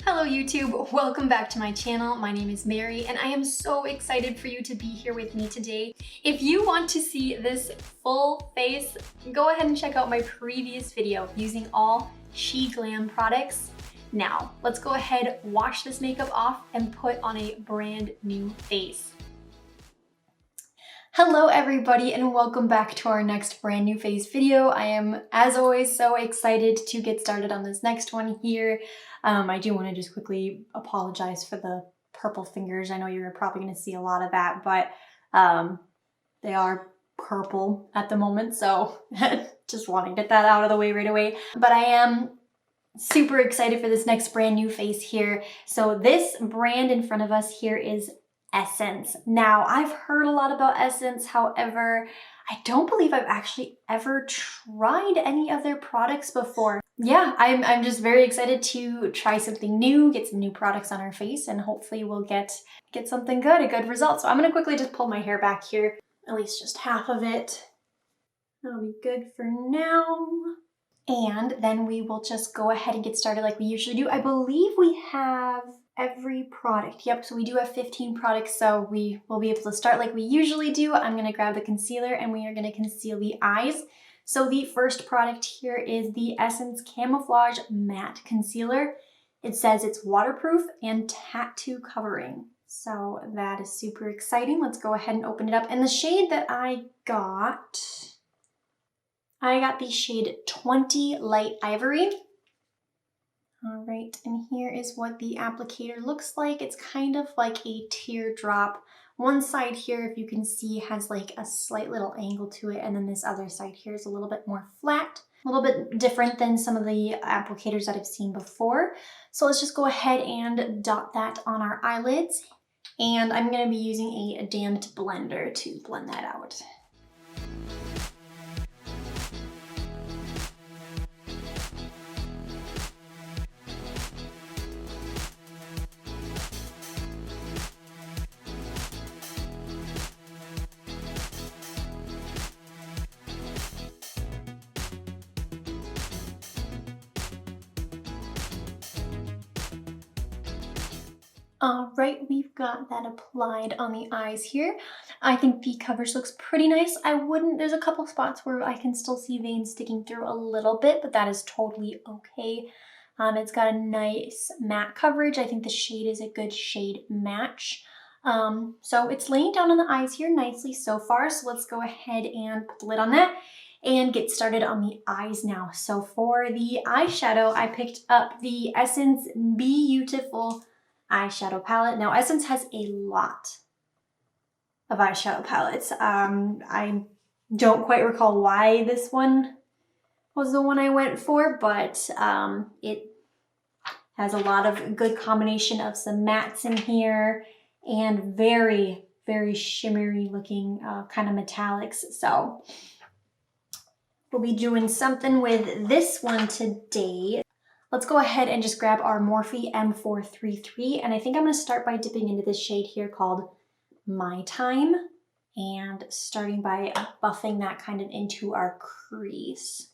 Hello YouTube, welcome back to my channel. My name is Mary and I am so excited for you to be here with me today. If you want to see this full face, go ahead and check out my previous video using all She Glam products. Now, let's go ahead, wash this makeup off and put on a brand new face. Hello everybody and welcome back to our next brand new face video. I am, as always, so excited to get started on this next one here. I do want to just quickly apologize for the purple fingers. I know you're probably going to see a lot of that, but they are purple at the moment, so just want to get that out of the way right away. But I am super excited for this next brand new face here. So this brand in front of us here is Essence. Now, I've heard a lot about Essence, however, I don't believe I've actually ever tried any of their products before. Yeah, I'm just very excited to try something new, get some new products on our face, and hopefully we'll get something good, a good result. So I'm gonna quickly just pull my hair back here, at least just half of it. That'll be good for now. And then we will just go ahead and get started like we usually do. I believe we have every product. Yep, so we do have 15 products, so we will be able to start like we usually do. I'm gonna grab the concealer and we are gonna conceal the eyes. So the first product here is the Essence Camouflage Matte Concealer. It says it's waterproof and tattoo covering. So that is super exciting. Let's go ahead and open it up. And the shade that I got the shade 20 Light Ivory. All right, and here is what the applicator looks like. It's kind of like a teardrop. One side here, if you can see, has like a slight little angle to it, and then this other side here is a little bit more flat, a little bit different than some of the applicators that I've seen before. So let's just go ahead and dot that on our eyelids, and I'm going to be using a damped blender to blend that out. All right, we've got that applied on the eyes here. I think the coverage looks pretty nice. There's a couple spots where I can still see veins sticking through a little bit, but that is totally okay. It's got a nice matte coverage. I think the shade is a good shade match. So it's laying down on the eyes here nicely so far. So let's go ahead and put the lid on that and get started on the eyes now. So for the eyeshadow, I picked up the Essence Beautiful eyeshadow palette. Now Essence has a lot of eyeshadow palettes. I don't quite recall why this one was the one I went for, but it has a lot of good combination of some mattes in here and very, very shimmery looking kind of metallics. So we'll be doing something with this one today. Let's go ahead and just grab our Morphe M433, and I think I'm going to start by dipping into this shade here called My Time, and starting by buffing that kind of into our crease.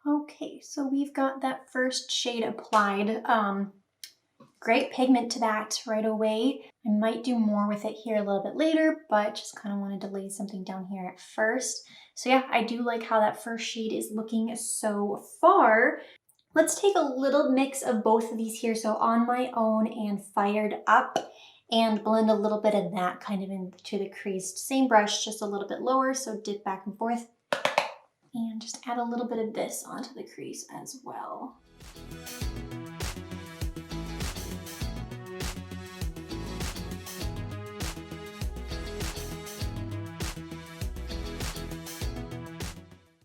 Okay, so we've got that first shade applied. Great pigment to that right away. I might do more with it here a little bit later, but just kind of wanted to lay something down here at first. So yeah, I do like how that first shade is looking so far. Let's take a little mix of both of these here, so On My Own and Fired Up, and blend a little bit of that kind of into the crease. Same brush, just a little bit lower, so dip back and forth. And just add a little bit of this onto the crease as well.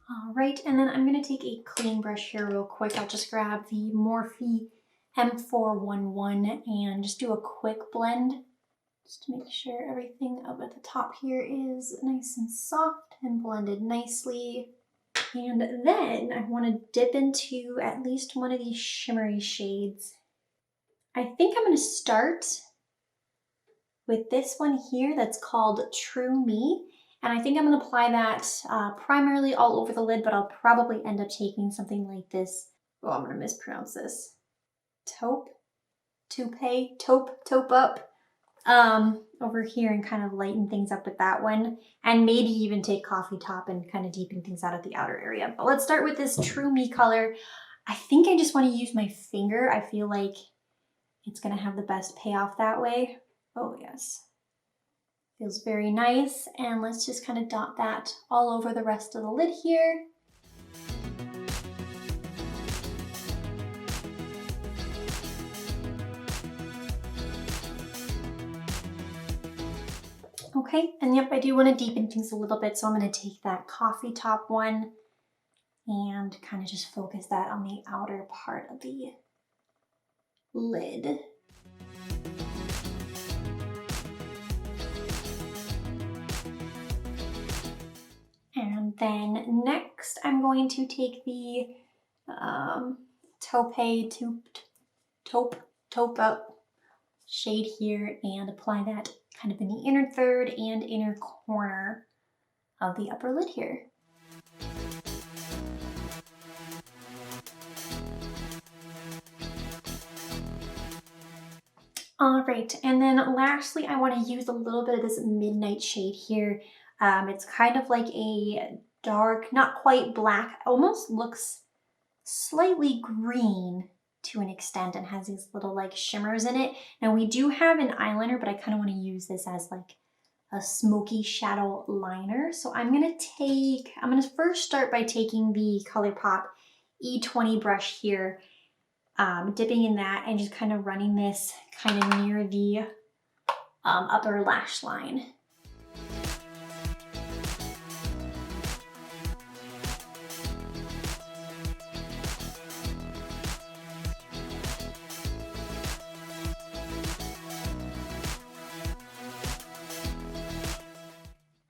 All right, and then I'm gonna take a clean brush here real quick. I'll just grab the Morphe M411 and just do a quick blend just to make sure everything up at the top here is nice and soft and blended nicely. And then I want to dip into at least one of these shimmery shades. I think I'm going to start with this one here that's called True Me. And I think I'm going to apply that primarily all over the lid, but I'll probably end up taking something like this. Oh, I'm going to mispronounce this. Taupe up over here and kind of lighten things up with that one. And maybe even take Coffee Top and kind of deepen things out at the outer area. But let's start with this True Me color. I think I just want to use my finger. I feel like it's going to have the best payoff that way. Oh yes. Feels very nice. And let's just kind of dot that all over the rest of the lid here. Okay, and yep, I do want to deepen things a little bit, so I'm going to take that Coffee Top one and kind of just focus that on the outer part of the lid. And then next, I'm going to take the taupe up shade here and apply that kind of in the inner third and inner corner of the upper lid here. All right, and then lastly, I want to use a little bit of this midnight shade here. It's kind of like a dark, not quite black, almost looks slightly green to an extent and has these little like shimmers in it. Now we do have an eyeliner, but I kind of want to use this as like a smoky shadow liner. So I'm going to first start by taking the ColourPop E20 brush here, dipping in that and just kind of running this kind of near the upper lash line.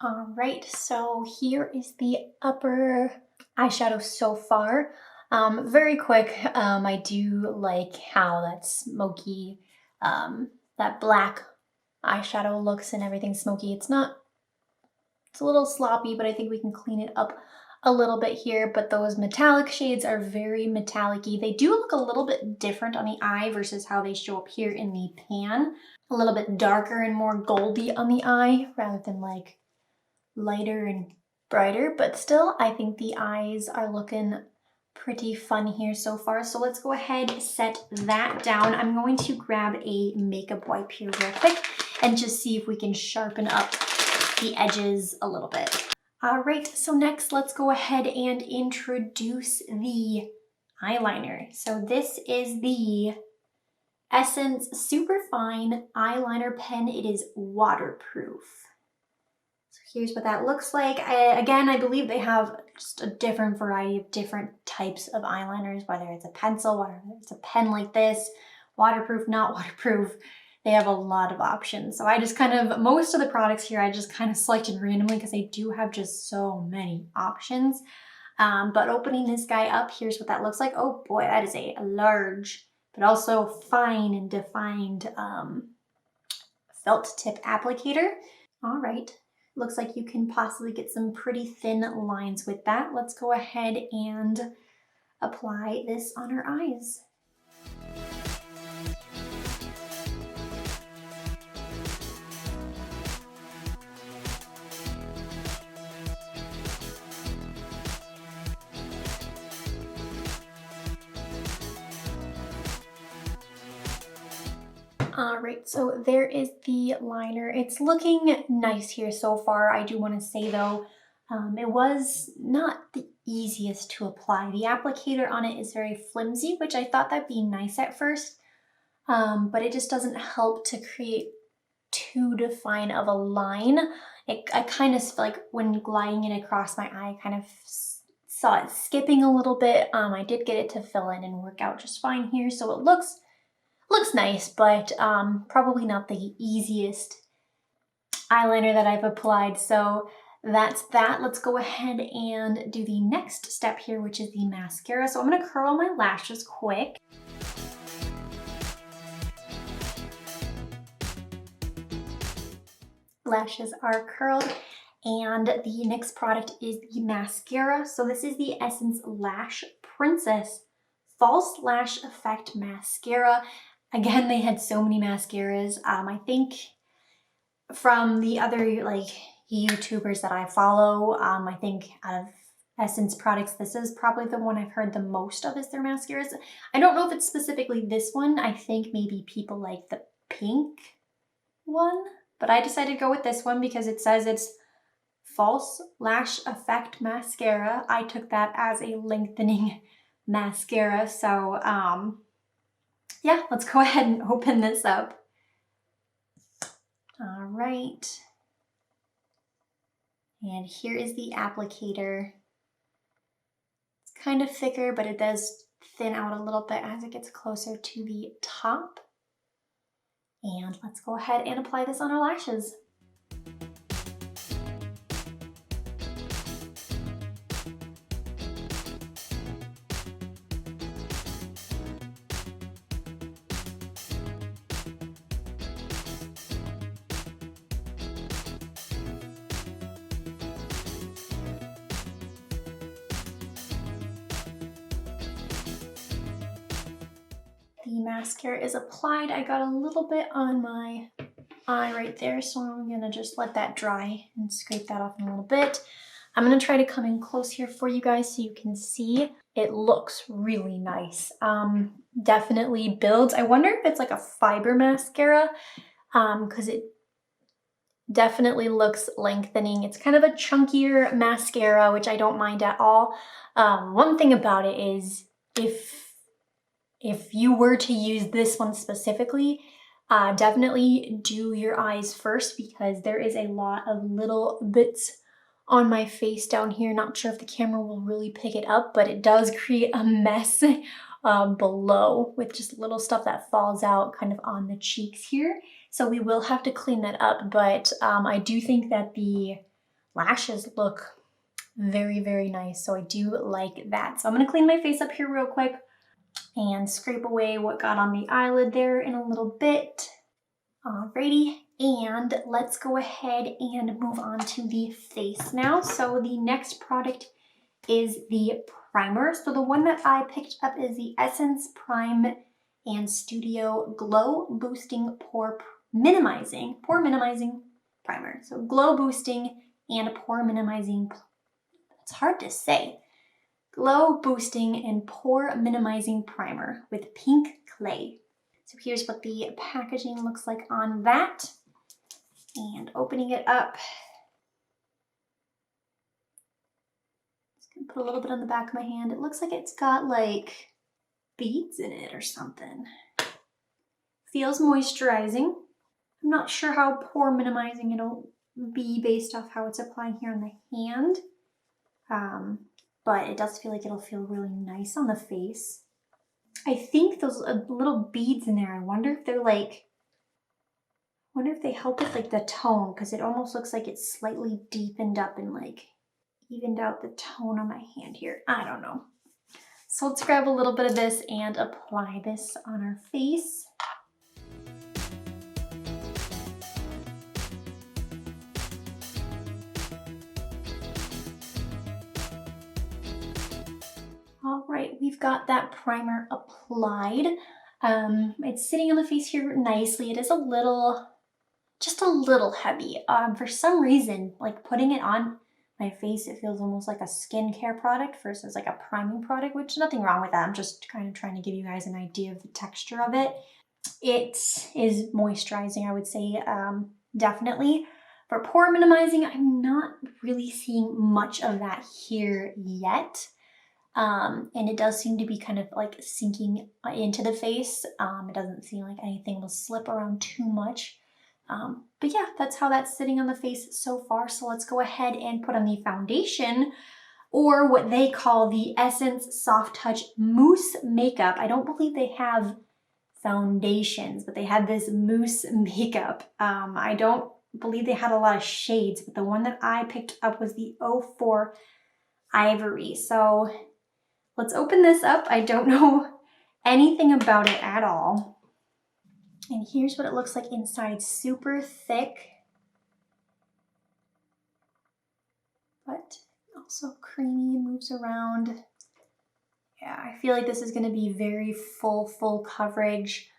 All right, so here is the upper eyeshadow so far. Very quick, I do like how that smoky, that black eyeshadow looks and everything smoky. It's a little sloppy, but I think we can clean it up a little bit here. But those metallic shades are very metallic-y. They do look a little bit different on the eye versus how they show up here in the pan. A little bit darker and more goldy on the eye rather than like lighter and brighter, but still I think the eyes are looking pretty fun here so far. So let's go ahead, set that down. I'm going to grab a makeup wipe here real quick and just see if we can sharpen up the edges a little bit. All right, so next let's go ahead and introduce the eyeliner. So this is the Essence Superfine Eyeliner Pen. It is waterproof. Here's what that looks like. Again, I believe they have just a different variety of different types of eyeliners, whether it's a pencil, whether it's a pen like this, waterproof, not waterproof. They have a lot of options. So I just most of the products here, I just kind of selected randomly because they do have just so many options. But opening this guy up, here's what that looks like. Oh boy, that is a large, but also fine and defined felt tip applicator. All right. Looks like you can possibly get some pretty thin lines with that. Let's go ahead and apply this on our eyes. All right, so there is the liner. It's looking nice here so far. I do want to say though, it was not the easiest to apply. The applicator on it is very flimsy, which I thought that'd be nice at first, but it just doesn't help to create too defined of a line. I kind of like when gliding it across my eye, I kind of saw it skipping a little bit. I did get it to fill in and work out just fine here, so it looks nice, but probably not the easiest eyeliner that I've applied. So that's that. Let's go ahead and do the next step here, which is the mascara. So I'm gonna curl my lashes quick. Lashes are curled, and the next product is the mascara. So this is the Essence Lash Princess False Lash Effect Mascara. Again, they had so many mascaras. I think from the other like YouTubers that I follow, I think out of Essence products, this is probably the one I've heard the most of is their mascaras. I don't know if it's specifically this one. I think maybe people like the pink one, but I decided to go with this one because it says it's False Lash Effect Mascara. I took that as a lengthening mascara. So yeah, let's go ahead and open this up. All right. And here is the applicator. It's kind of thicker, but it does thin out a little bit as it gets closer to the top. And let's go ahead and apply this on our lashes. The mascara is applied. I got a little bit on my eye right there, so I'm gonna just let that dry and scrape that off in a little bit. I'm gonna try to come in close here for you guys so you can see. It looks really nice. Definitely builds. I wonder if it's like a fiber mascara, because it definitely looks lengthening. It's kind of a chunkier mascara, which I don't mind at all. One thing about it is if you were to use this one specifically, definitely do your eyes first because there is a lot of little bits on my face down here. Not sure if the camera will really pick it up, but it does create a mess below with just little stuff that falls out kind of on the cheeks here. So we will have to clean that up, but I do think that the lashes look very, very nice. So I do like that. So I'm gonna clean my face up here real quick and scrape away what got on the eyelid there in a little bit. Alrighty, and let's go ahead and move on to the face now. So the next product is the primer. So the one that I picked up is the Essence Prime and Studio Glow Boosting Pore Minimizing Primer. So glow boosting and pore minimizing, it's hard to say. Glow boosting and pore minimizing primer with pink clay. So here's what the packaging looks like on that. And opening it up, just gonna put a little bit on the back of my hand. It looks like it's got like beads in it or something. Feels moisturizing. I'm not sure how pore minimizing it'll be based off how it's applying here on the hand. But it does feel like it'll feel really nice on the face. I think those little beads in there, I wonder if they're like, I wonder if they help with like the tone, because it almost looks like it's slightly deepened up and like evened out the tone on my hand here. I don't know. So let's grab a little bit of this and apply this on our face. All right, we've got that primer applied. It's sitting on the face here nicely. It is just a little heavy. For some reason, like putting it on my face, it feels almost like a skincare product versus like a priming product, which nothing wrong with that. I'm just kind of trying to give you guys an idea of the texture of it. It is moisturizing, I would say, definitely. For pore minimizing, I'm not really seeing much of that here yet. And it does seem to be kind of like sinking into the face. It doesn't seem like anything will slip around too much. But yeah, that's how that's sitting on the face so far. So let's go ahead and put on the foundation, or what they call the Essence Soft Touch Mousse Makeup. I don't believe they have foundations, but they had this mousse makeup. I don't believe they had a lot of shades, but the one that I picked up was the 04 Ivory. So let's open this up. I don't know anything about it at all. And here's what it looks like inside. It's super thick, but also creamy and moves around. Yeah, I feel like this is gonna be very full coverage.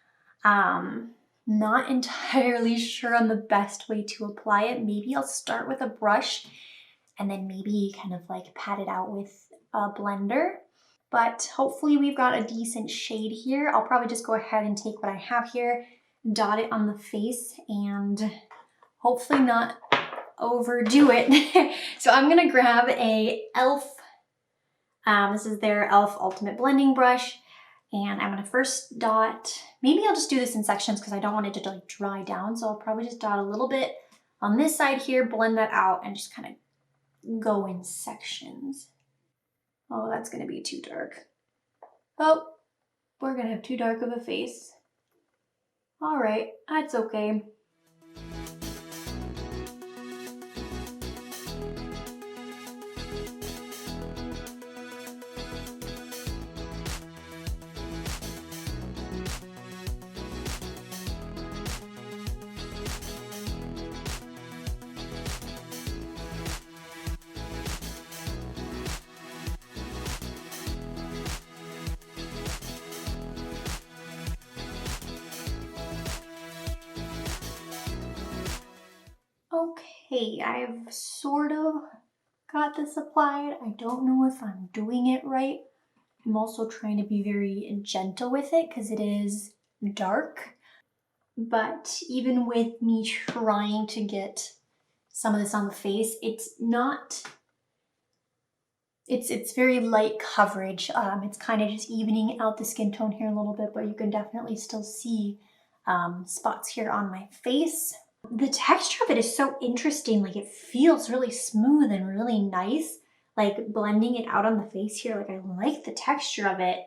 Not entirely sure on the best way to apply it. Maybe I'll start with a brush and then maybe kind of like pat it out with a blender. But hopefully we've got a decent shade here. I'll probably just go ahead and take what I have here, dot it on the face, and hopefully not overdo it. So I'm gonna grab a e.l.f. This is their e.l.f. Ultimate Blending Brush. And I'm gonna first dot, maybe I'll just do this in sections because I don't want it to like dry down. So I'll probably just dot a little bit on this side here, blend that out, and just kind of go in sections. Oh, that's gonna be too dark. Oh, we're gonna have too dark of a face. All right, that's okay. Okay, I've sort of got this applied. I don't know if I'm doing it right. I'm also trying to be very gentle with it because it is dark. But even with me trying to get some of this on the face, it's not, it's very light coverage. It's kind of just evening out the skin tone here a little bit, but you can definitely still see spots here on my face. The texture of it is so interesting. Like it feels really smooth and really nice. Like blending it out on the face here, like I like the texture of it,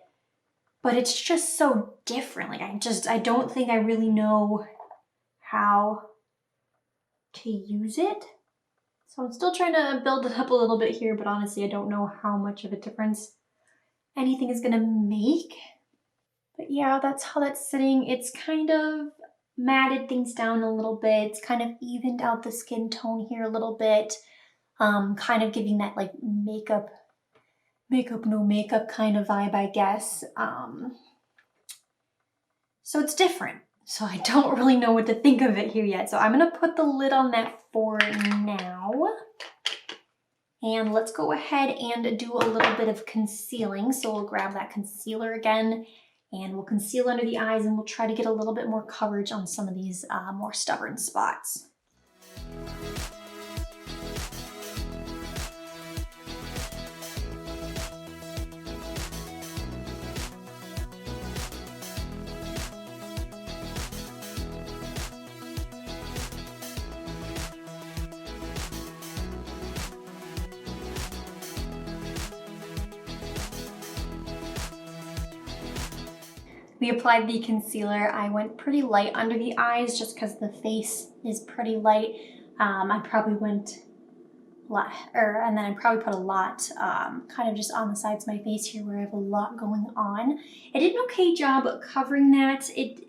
but it's just so different. Like I don't think I really know how to use it. So I'm still trying to build it up a little bit here, but honestly, I don't know how much of a difference anything is gonna make. But yeah, that's how that's sitting. It's kind of matted things down a little bit. It's kind of evened out the skin tone here a little bit. Kind of giving that like makeup, no makeup kind of vibe, I guess. So it's different. So I don't really know what to think of it here yet. So I'm gonna put the lid on that for now. And let's go ahead and do a little bit of concealing. So we'll grab that concealer again and we'll conceal under the eyes and we'll try to get a little bit more coverage on some of these more stubborn spots. We applied the concealer. I went pretty light under the eyes just because the face is pretty light. I probably went and then I probably put a lot kind of just on the sides of my face here where I have a lot going on. I did an okay job covering that. It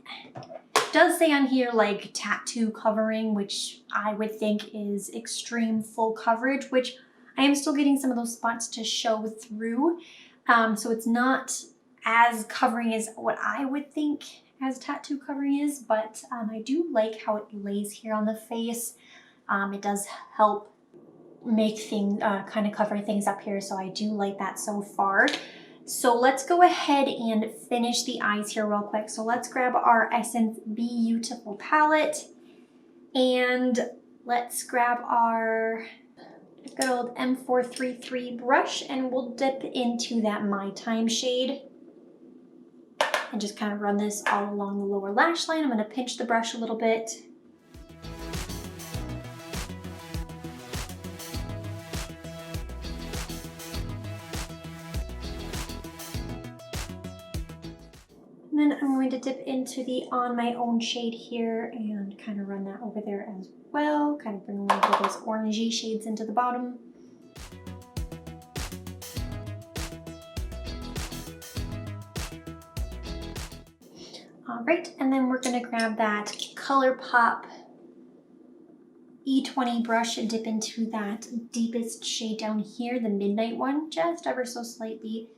does say on here like tattoo covering, which I would think is extreme full coverage, which I am still getting some of those spots to show through. So it's not as covering as what I would think as tattoo covering is, but I do like how it lays here on the face. It does help make things, kind of cover things up here, so I do like that so far. So let's go ahead and finish the eyes here real quick. So let's grab our Essence Beautiful palette and let's grab our good old M433 brush and we'll dip into that My Time shade. And just kind of run this all along the lower lash line. I'm going to pinch the brush a little bit. And then I'm going to dip into the On My Own shade here and kind of run that over there as well, kind of bring a little bit of those orangey shades into the bottom. All right, and then we're gonna grab that ColourPop E20 brush and dip into that deepest shade down here, the midnight one, just ever so slightly.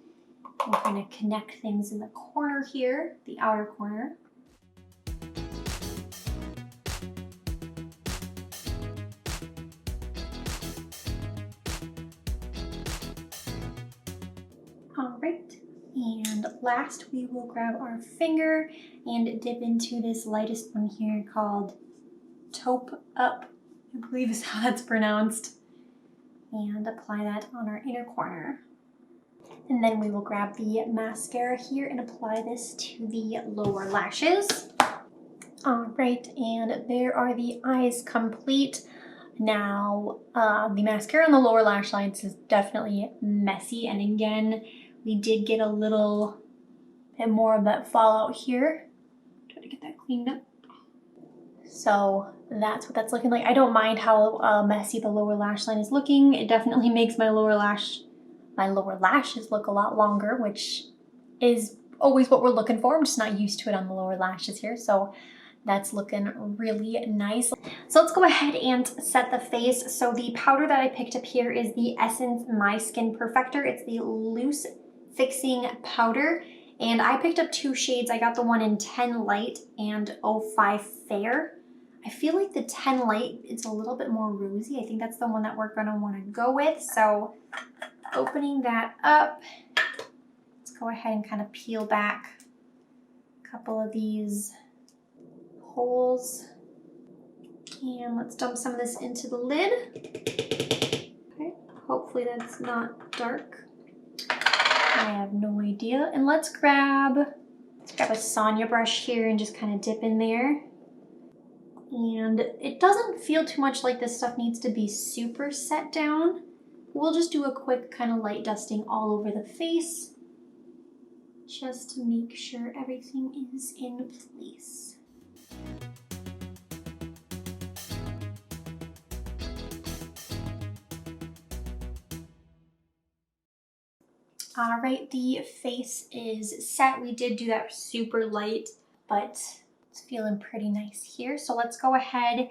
We'll kind of connect things in the corner here, the outer corner. All right, and last we will grab our finger and dip into this lightest one here called Taupe Up, I believe is how that's pronounced, and apply that on our inner corner. And then we will grab the mascara here and apply this to the lower lashes. All right, and there are the eyes complete. Now, the mascara on the lower lash lines is definitely messy, and again, we did get a little bit more of that fallout here. Try to get that cleaned up. So that's what that's looking like. I don't mind how messy the lower lash line is looking. It definitely makes my lower lashes look a lot longer, which is always what we're looking for. I'm just not used to it on the lower lashes here. So that's looking really nice. So let's go ahead and set the face. So the powder that I picked up here is the Essence My Skin Perfector. It's the loose fixing powder. And I picked up two shades. I got the one in 10 Light and 05 Fair. I feel like the 10 Light, it's a little bit more rosy. I think that's the one that we're gonna wanna go with. So opening that up, let's go ahead and kind of peel back a couple of these holes. And let's dump some of this into the lid. Okay, hopefully that's not dark. I have no idea. And let's grab a Sonia brush here and just kind of dip in there. And it doesn't feel too much like this stuff needs to be super set down. We'll just do a quick kind of light dusting all over the face, just to make sure everything is in place. All right, the face is set. We did do that super light, but it's feeling pretty nice here. So let's go ahead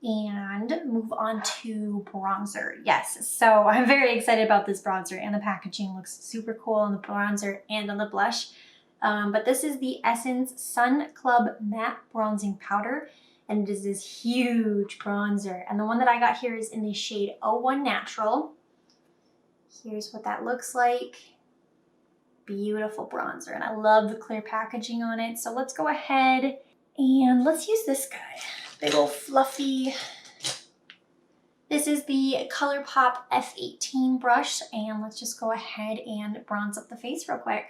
and move on to bronzer. Yes, so I'm very excited about this bronzer, and the packaging looks super cool on the bronzer and on the blush. But this is the Essence Sun Club Matte Bronzing Powder, and it is this huge bronzer. And the one that I got here is in the shade 01 Natural. Here's what that looks like. Beautiful bronzer, and I love the clear packaging on it. So let's go ahead and let's use this guy. Big old fluffy. This is the ColourPop F18 brush, and let's just go ahead and bronze up the face real quick.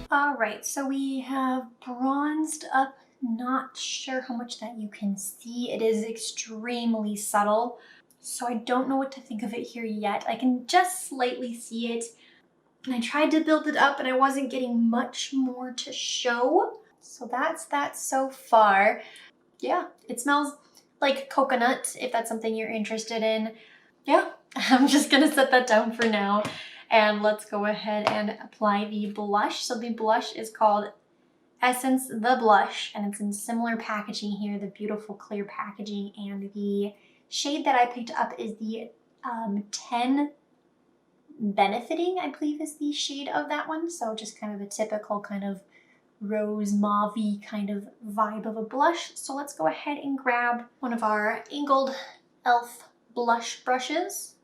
All right, so we have bronzed up. Not sure how much that you can see. It is extremely subtle, so I don't know what to think of it here yet. I can just slightly see it, and I tried to build it up and I wasn't getting much more to show. So that's that so far. Yeah, it smells like coconut, if that's something you're interested in. Yeah, I'm just gonna set that down for now. And let's go ahead and apply the blush. So the blush is called Essence The Blush, and it's in similar packaging here, the beautiful clear packaging. And the shade that I picked up is the 10 Benefiting, I believe is the shade of that one. So just kind of a typical kind of rose mauve-y kind of vibe of a blush. So let's go ahead and grab one of our angled e.l.f. blush brushes,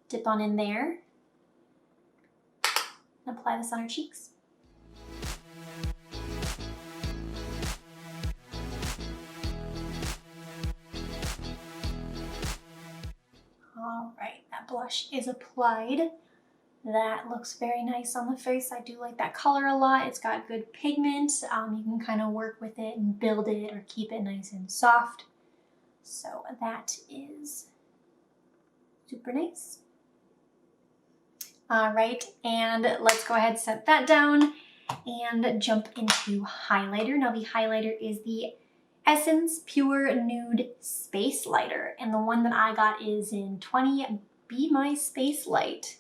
dip on in there, and apply this on our cheeks. All right, that blush is applied. That looks very nice on the face. I do like that color a lot. It's got good pigment. You can kind of work with it and build it or keep it nice and soft. So that is super nice. All right, and let's go ahead and set that down and jump into highlighter. Now the highlighter is the Essence Pure Nude Spacelighter, and the one that I got is in 20 Be My Space Light.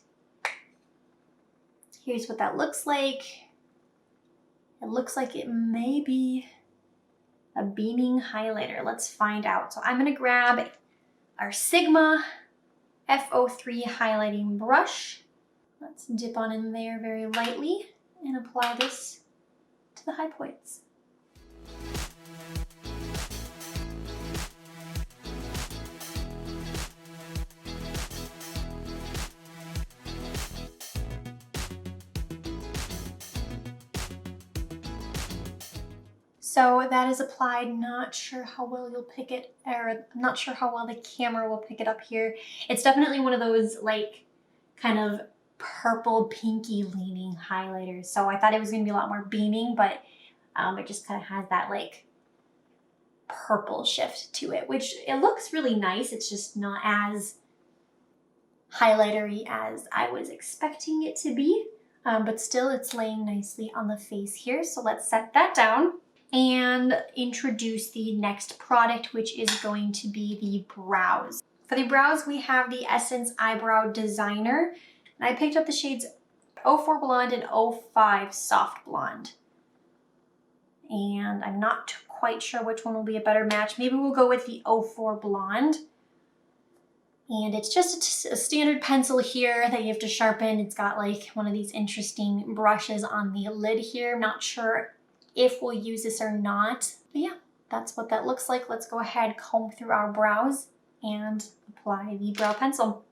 Here's what that looks like. It looks like it may be a beaming highlighter. Let's find out. So I'm gonna grab our Sigma F03 highlighting brush. Let's dip on in there very lightly and apply this to the high points. So that is applied. Not sure how well you'll pick it, or I'm not sure how well the camera will pick it up here. It's definitely one of those like kind of purple pinky leaning highlighters. So I thought it was gonna be a lot more beaming, but it just kind of has that like purple shift to it, which it looks really nice. It's just not as highlightery as I was expecting it to be, but still it's laying nicely on the face here. So let's set that down and introduce the next product, which is going to be the brows. For the brows, we have the Essence Eyebrow Designer, and I picked up the shades 04 Blonde and 05 Soft Blonde. And I'm not quite sure which one will be a better match. Maybe we'll go with the 04 Blonde. And it's just a standard pencil here that you have to sharpen. It's got like one of these interesting brushes on the lid here. I'm not sure if we'll use this or not. But yeah, that's what that looks like. Let's go ahead, comb through our brows and apply the brow pencil.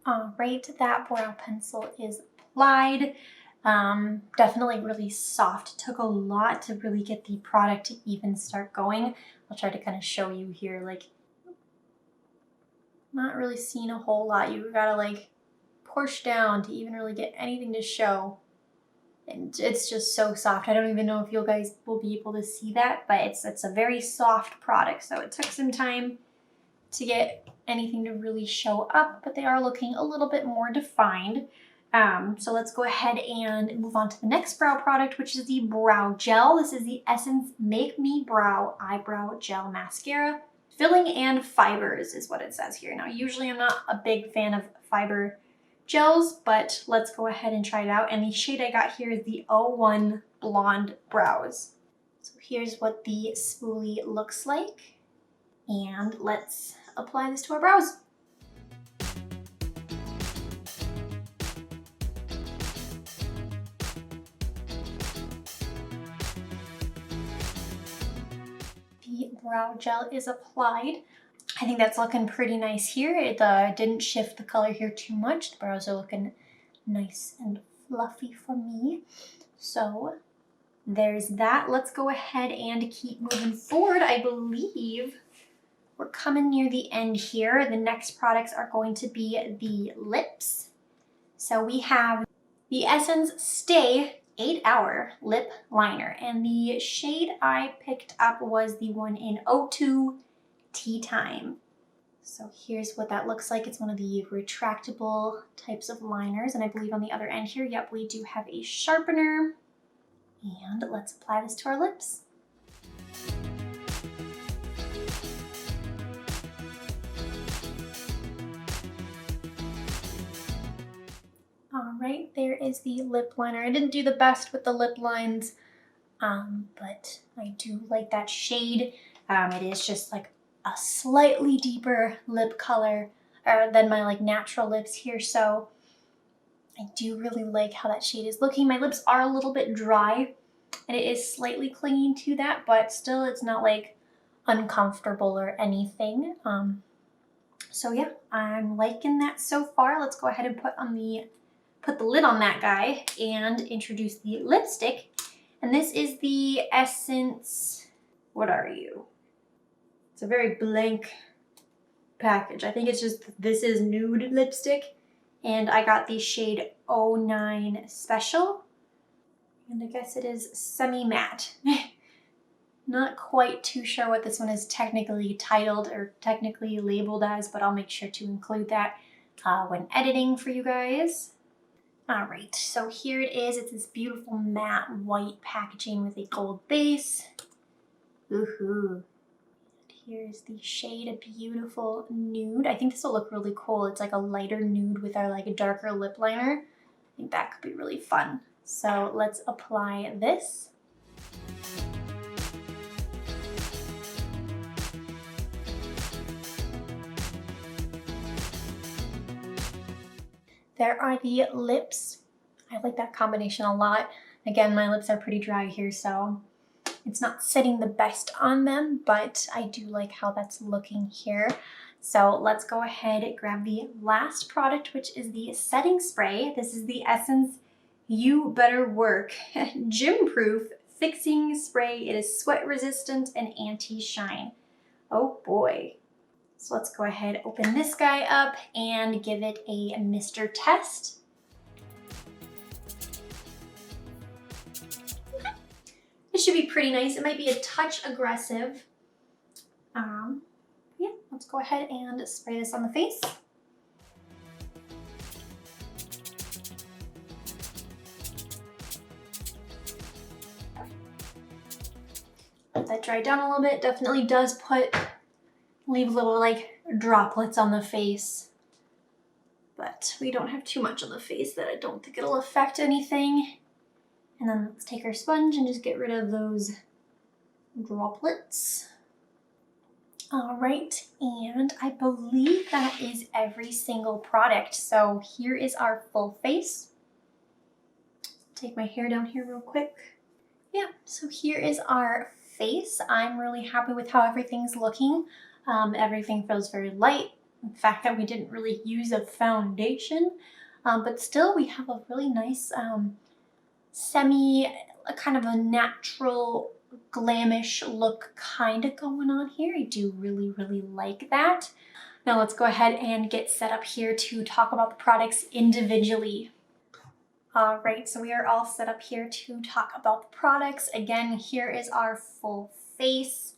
All right, that brow pencil is applied. Definitely really soft. It took a lot to really get the product to even start going. I'll try to kind of show you here, like not really seeing a whole lot. You gotta like push down to even really get anything to show. And it's just so soft. I don't even know if you guys will be able to see that, but it's a very soft product. So it took some time to get anything to really show up, but they are looking a little bit more defined. So let's go ahead and move on to the next brow product, which is the brow gel. This is the Essence Make Me Brow Eyebrow Gel Mascara. Filling and fibers is what it says here. Now, usually I'm not a big fan of fiber gels, but let's go ahead and try it out. And the shade I got here is the 01 Blonde Brows. So here's what the spoolie looks like. And let's apply this to our brows. The brow gel is applied. I think that's looking pretty nice here. It didn't shift the color here too much. The brows are looking nice and fluffy for me. So there's that. Let's go ahead and keep moving forward. I believe we're coming near the end here. The next products are going to be the lips. So we have the Essence Stay 8-Hour Lip Liner, and the shade I picked up was the one in 02 Tea Time. So here's what that looks like. It's one of the retractable types of liners, and I believe on the other end here, yep, we do have a sharpener. And let's apply this to our lips. All right, there is the lip liner. I didn't do the best with the lip lines, but I do like that shade. It is just like a slightly deeper lip color than my like natural lips here, so I do really like how that shade is looking. My lips are a little bit dry, and it is slightly clinging to that, but still it's not like uncomfortable or anything. So yeah, I'm liking that so far. Let's go ahead and put the lid on that guy and introduce the lipstick. And this is the Essence, what are you? It's a very blank package. I think it's just, this is nude lipstick, and I got the shade 09 Special, and I guess it is semi-matte. Not quite too sure what this one is technically titled or technically labeled as, but I'll make sure to include that when editing for you guys. All right, so here it is. It's this beautiful matte white packaging with a gold base. Woohoo. Here's the shade, a beautiful nude. I think this will look really cool. It's like a lighter nude with our like a darker lip liner. I think that could be really fun. So let's apply this. There are the lips. I like that combination a lot. Again, my lips are pretty dry here, so it's not sitting the best on them, but I do like how that's looking here. So let's go ahead and grab the last product, which is the setting spray. This is the Essence You Better Work Gym Proof Fixing Spray. It is sweat resistant and anti-shine. Oh boy. So let's go ahead, open this guy up and give it a mister test. It should be pretty nice. It might be a touch aggressive. Yeah, let's go ahead and spray this on the face. Let that dry down a little bit. Definitely does leave little like droplets on the face, but we don't have too much on the face that I don't think it'll affect anything. And then let's take our sponge and just get rid of those droplets. All right, and I believe that is every single product. So here is our full face. Take my hair down here real quick. Yeah, so here is our face. I'm really happy with how everything's looking. Everything feels very light. The fact that we didn't really use a foundation, but still we have a really nice kind of a natural glamish look kind of going on here. I do really, really like that. Now let's go ahead and get set up here to talk about the products individually. All right, so we are all set up here to talk about the products. Again, here is our full face.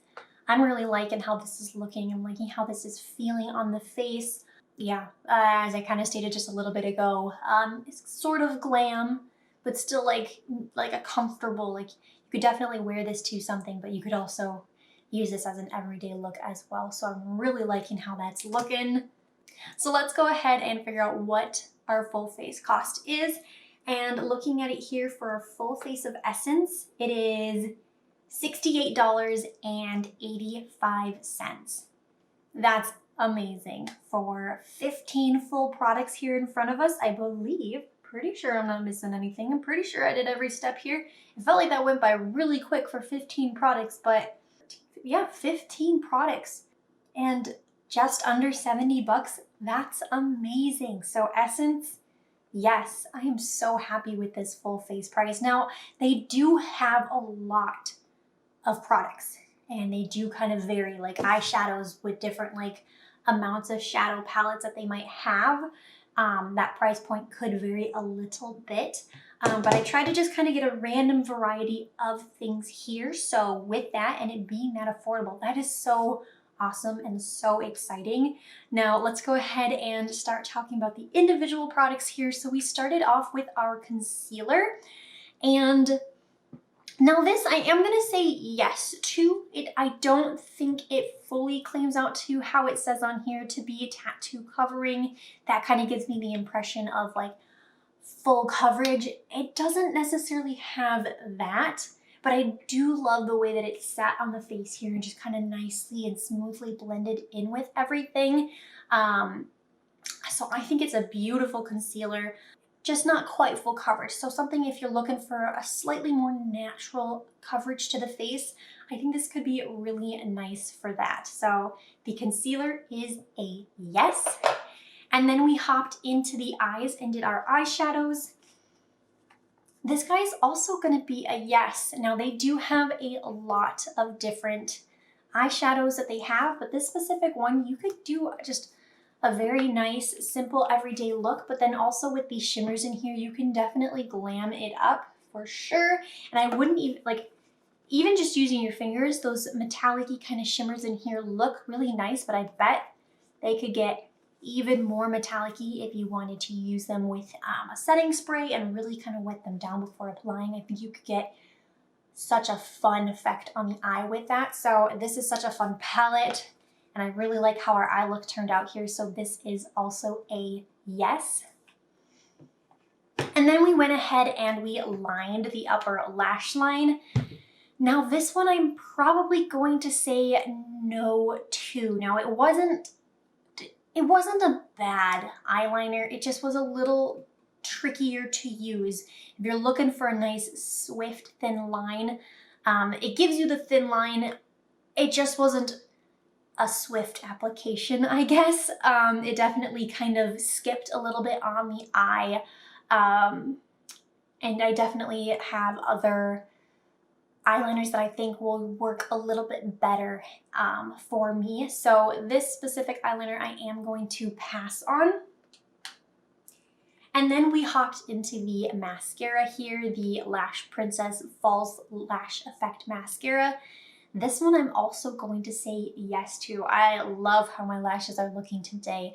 I'm really liking how this is looking. I'm liking how this is feeling on the face. Yeah, as I kind of stated just a little bit ago, it's sort of glam, but still like a comfortable, like you could definitely wear this to something, but you could also use this as an everyday look as well. So I'm really liking how that's looking. So let's go ahead and figure out what our full face cost is. And looking at it here for a full face of Essence, it is $68.85. That's amazing. For 15 full products here in front of us, I believe. Pretty sure I'm not missing anything. I'm pretty sure I did every step here. It felt like that went by really quick for 15 products, but yeah, 15 products and just under 70 bucks. That's amazing. So Essence, yes, I am so happy with this full face price. Now, they do have a lot of products and they do kind of vary, like eyeshadows with different like amounts of shadow palettes that they might have. That price point could vary a little bit, but I try to just kind of get a random variety of things here. So with that and it being that affordable, that is so awesome and so exciting. Now let's go ahead and start talking about the individual products here. So we started off with our concealer, and now this I am going to say yes to. I don't think it fully claims out to how it says on here to be a tattoo covering. That kind of gives me the impression of like full coverage. It doesn't necessarily have that, but I do love the way that it sat on the face here and just kind of nicely and smoothly blended in with everything. So I think it's a beautiful concealer, just not quite full coverage. So something if you're looking for a slightly more natural coverage to the face, I think this could be really nice for that. So the concealer is a yes. And then we hopped into the eyes and did our eyeshadows. This guy's also going to be a yes. Now they do have a lot of different eyeshadows that they have, but this specific one, you could do just a very nice, simple, everyday look, but then also with these shimmers in here, you can definitely glam it up for sure. And I wouldn't even, like, even just using your fingers, those metallic-y kind of shimmers in here look really nice, but I bet they could get even more metallic-y if you wanted to use them with a setting spray and really kind of wet them down before applying. I think you could get such a fun effect on the eye with that. So this is such a fun palette, and I really like how our eye look turned out here. So this is also a yes. And then we went ahead and we lined the upper lash line. Now this one I'm probably going to say no to. Now it wasn't a bad eyeliner, it just was a little trickier to use. If you're looking for a nice swift thin line, it gives you the thin line. It just wasn't a swift application, I guess. It definitely kind of skipped a little bit on the eye. And I definitely have other eyeliners that I think will work a little bit better for me. So this specific eyeliner I am going to pass on. And then we hopped into the mascara here, the Lash Princess False Lash Effect Mascara. This one I'm also going to say yes to. I love how my lashes are looking today.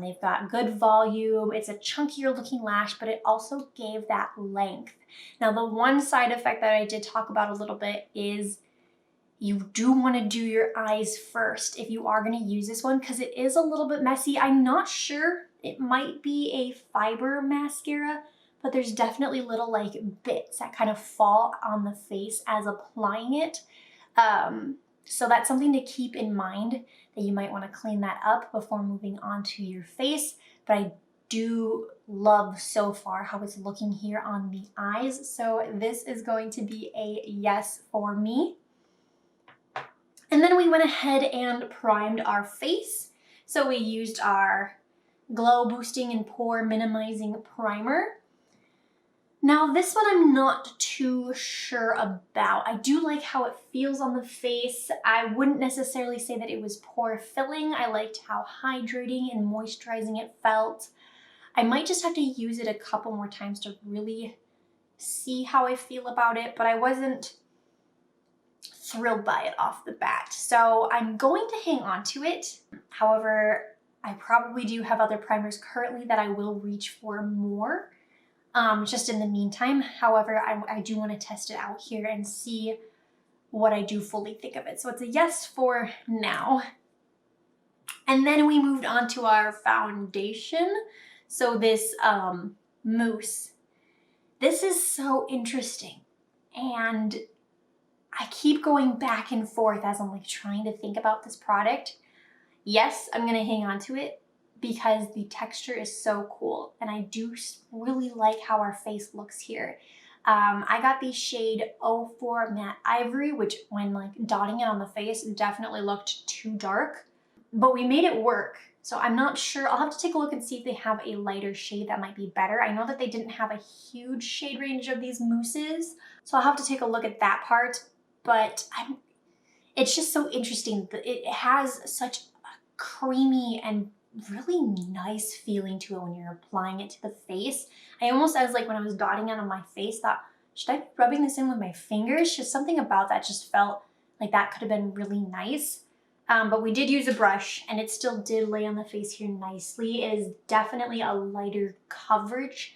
They've got good volume. It's a chunkier looking lash, but it also gave that length. Now, the one side effect that I did talk about a little bit is you do want to do your eyes first if you are going to use this one, because it is a little bit messy. I'm not sure. It might be a fiber mascara, but there's definitely little like bits that kind of fall on the face as applying it. So that's something to keep in mind, that you might want to clean that up before moving on to your face. But I do love so far how it's looking here on the eyes. So this is going to be a yes for me. And then we went ahead and primed our face. So we used our glow boosting and pore minimizing primer. Now this one I'm not too sure about. I do like how it feels on the face. I wouldn't necessarily say that it was pore filling. I liked how hydrating and moisturizing it felt. I might just have to use it a couple more times to really see how I feel about it, but I wasn't thrilled by it off the bat. So I'm going to hang on to it. However, I probably do have other primers currently that I will reach for more. Just in the meantime. However, I do want to test it out here and see what I do fully think of it. So it's a yes for now. And then we moved on to our foundation. So this mousse. This is so interesting. And I keep going back and forth as I'm like trying to think about this product. Yes, I'm going to hang on to it, because the texture is so cool, and I do really like how our face looks here. I got the shade 04 Matte Ivory, which when like dotting it on the face definitely looked too dark, but we made it work. So I'm not sure. I'll have to take a look and see if they have a lighter shade that might be better. I know that they didn't have a huge shade range of these mousses, so I'll have to take a look at that part, but it's just so interesting. It has such a creamy and really nice feeling to it when you're applying it to the face. I almost, as like when I was dotting it on my face, thought, should I be rubbing this in with my fingers? Just something about that just felt like that could have been really nice. But we did use a brush, and it still did lay on the face here nicely. It is definitely a lighter coverage,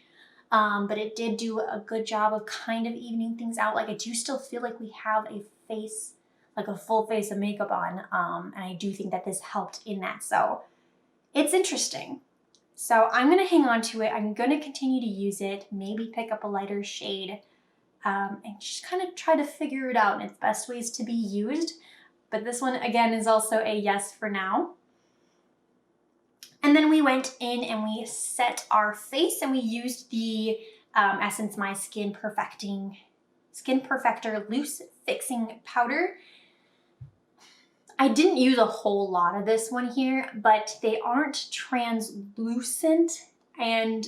but it did do a good job of kind of evening things out. Like I do still feel like we have a face, like a full face of makeup on, and I do think that this helped in that. So it's interesting. So I'm going to hang on to it. I'm going to continue to use it, maybe pick up a lighter shade, and just kind of try to figure it out in its best ways to be used. But this one, again, is also a yes for now. And then we went in and we set our face, and we used the Essence My Skin Perfector Loose Fixing Powder. I didn't use a whole lot of this one here, but they aren't translucent, and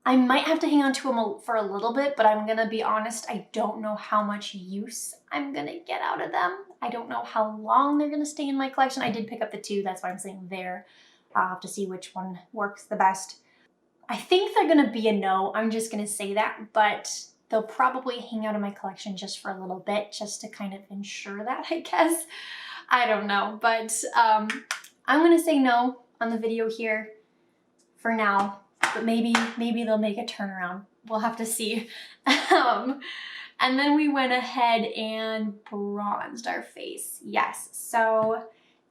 I might have to hang on to them for a little bit, but I'm gonna be honest, I don't know how much use I'm gonna get out of them. I don't know how long they're gonna stay in my collection. I did pick up the two, that's why I'm saying there. I'll have to see which one works the best. I think they're gonna be a no, I'm just gonna say that, but they'll probably hang out in my collection just for a little bit, just to kind of ensure that, I guess. I don't know, but I'm gonna say no on the video here for now. But maybe they'll make a turnaround. We'll have to see. And then we went ahead and bronzed our face. Yes, so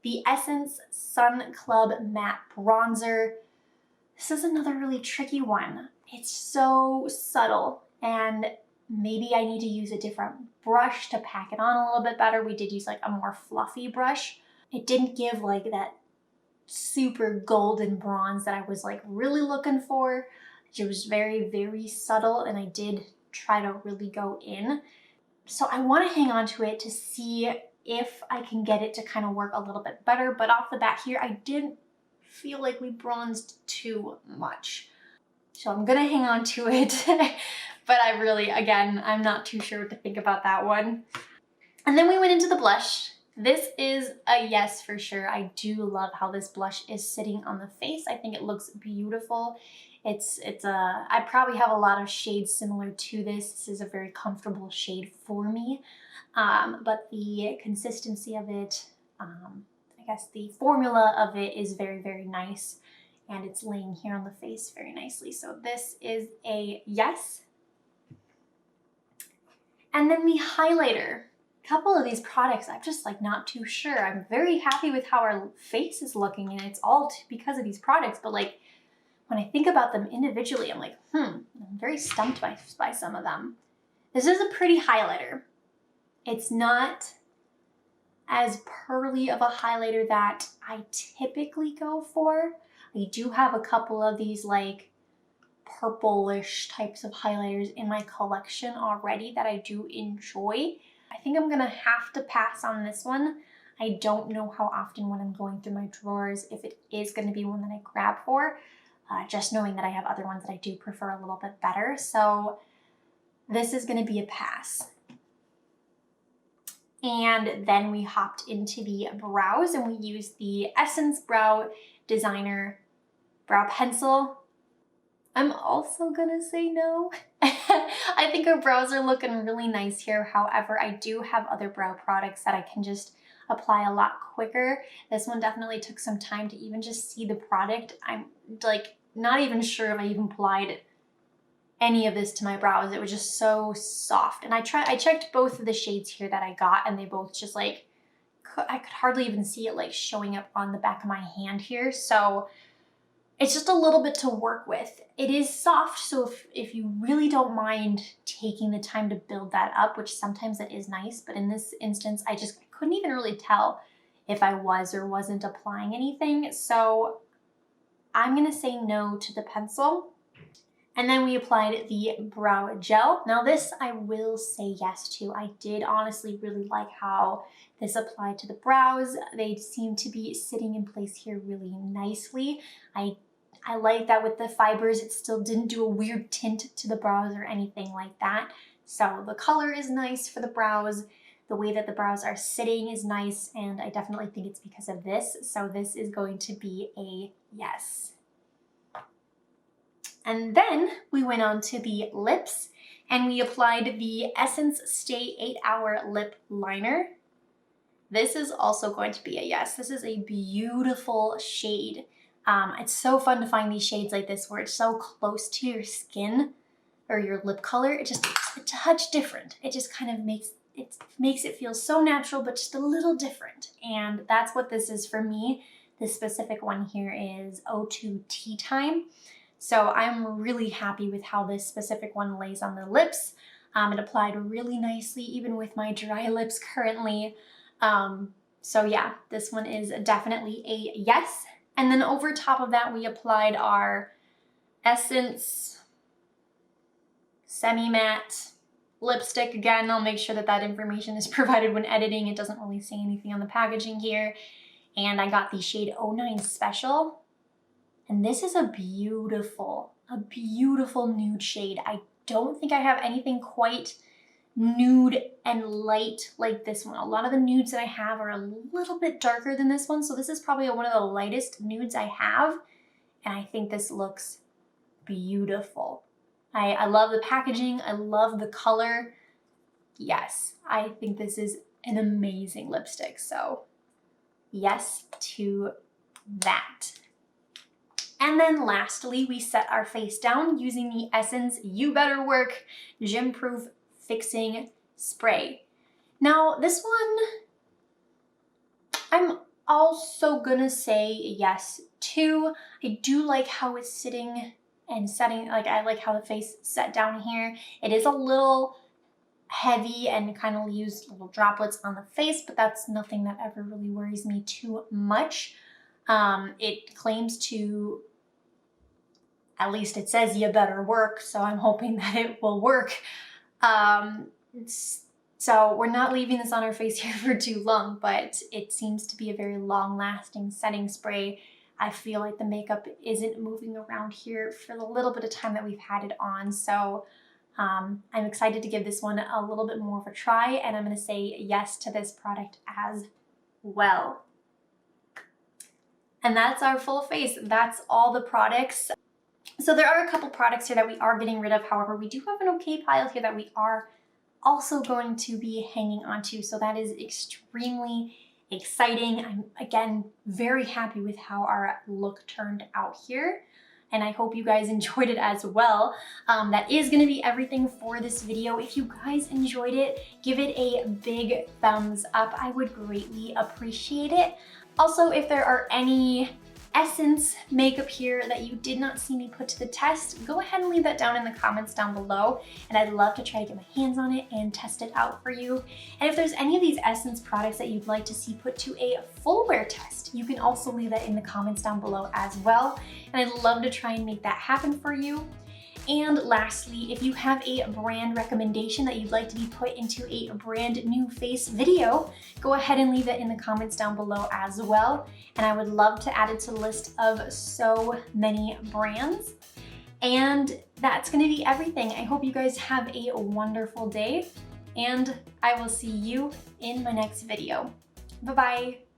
the Essence Sun Club Matte Bronzer. This is another really tricky one. It's so subtle, and maybe I need to use a different brush to pack it on a little bit better. We did use like a more fluffy brush. It didn't give like that super golden bronze that I was like really looking for. It was very, very subtle, and I did try to really go in. So I want to hang on to it to see if I can get it to kind of work a little bit better. But off the bat here, I didn't feel like we bronzed too much. So I'm gonna hang on to it. But I really, again, I'm not too sure what to think about that one. And then we went into the blush. This is a yes for sure. I do love how this blush is sitting on the face. I think it looks beautiful. I probably have a lot of shades similar to this. This is a very comfortable shade for me. But the consistency of it, I guess the formula of it is very, very nice. And it's laying here on the face very nicely. So this is a yes. And then the highlighter. Couple of these products I'm just like not too sure. I'm very happy with how our face is looking, and it's all because of these products, but like when I think about them individually, I'm like, I'm very stumped by some of them. This is a pretty highlighter. It's not as pearly of a highlighter that I typically go for. I do have a couple of these like purplish types of highlighters in my collection already that I do enjoy. I think I'm gonna have to pass on this one. I don't know how often when I'm going through my drawers if it is gonna be one that I grab for, just knowing that I have other ones that I do prefer a little bit better. So this is gonna be a pass. And then we hopped into the brows, and we used the Essence Brow Designer Brow Pencil. I'm also gonna say no. I think our brows are looking really nice here. However, I do have other brow products that I can just apply a lot quicker. This one definitely took some time to even just see the product. I'm like not even sure if I even applied any of this to my brows. It was just so soft. And I checked both of the shades here that I got, and they both just like, I could hardly even see it like showing up on the back of my hand here. So it's just a little bit to work with. It is soft, so if you really don't mind taking the time to build that up, which sometimes it is nice, but in this instance, I just couldn't even really tell if I was or wasn't applying anything. So I'm gonna say no to the pencil. And then we applied the brow gel. Now this I will say yes to. I did honestly really like how this applied to the brows. They seem to be sitting in place here really nicely. I like that with the fibers, it still didn't do a weird tint to the brows or anything like that. So the color is nice for the brows. The way that the brows are sitting is nice, and I definitely think it's because of this. So this is going to be a yes. And then we went on to the lips, and we applied the Essence Stay 8-Hour Lip Liner. This is also going to be a yes. This is a beautiful shade. It's so fun to find these shades like this where it's so close to your skin or your lip color. It's a touch different. It just kind of makes it feel so natural, but just a little different. And that's what this is for me. This specific one here is 02 Tea Time. So I'm really happy with how this specific one lays on the lips. It applied really nicely, even with my dry lips currently. So yeah, this one is definitely a yes. And then over top of that, we applied our Essence Semi-Matte lipstick. Again, I'll make sure that that information is provided when editing. It doesn't really say anything on the packaging here. And I got the shade 09 Special. And this is a beautiful a beautiful nude shade. I don't think I have anything quite nude and light like this one. A lot of the nudes that I have are a little bit darker than this one, so this is probably one of the lightest nudes I have, and I think this looks beautiful. I love the packaging, I love the color. Yes, I think this is an amazing lipstick, so yes to that. And then lastly, we set our face down using the Essence You Better Work Gym Proof Fixing Spray. Now this one, I'm also gonna say yes to. I do like how it's sitting and setting, like I like how the face set down here. It is a little heavy and kind of leaves little droplets on the face, but that's nothing that ever really worries me too much. It claims to, at least it says you better work, so I'm hoping that it will work. So we're not leaving this on our face here for too long, but it seems to be a very long-lasting setting spray. I feel like the makeup isn't moving around here for the little bit of time that we've had it on, so I'm excited to give this one a little bit more of a try, and I'm going to say yes to this product as well. And that's our full face. That's all the products. So there are a couple products here that we are getting rid of. However, we do have an okay pile here that we are also going to be hanging onto. So that is extremely exciting. I'm, again, very happy with how our look turned out here. And I hope you guys enjoyed it as well. That is going to be everything for this video. If you guys enjoyed it, give it a big thumbs up. I would greatly appreciate it. Also, if there are any Essence makeup here that you did not see me put to the test, go ahead and leave that down in the comments down below, and I'd love to try to get my hands on it and test it out for you. And if there's any of these Essence products that you'd like to see put to a full wear test, you can also leave that in the comments down below as well, and I'd love to try and make that happen for you. And lastly, if you have a brand recommendation that you'd like to be put into a brand new face video, go ahead and leave it in the comments down below as well. And I would love to add it to the list of so many brands. And that's going to be everything. I hope you guys have a wonderful day, and I will see you in my next video. Bye-bye.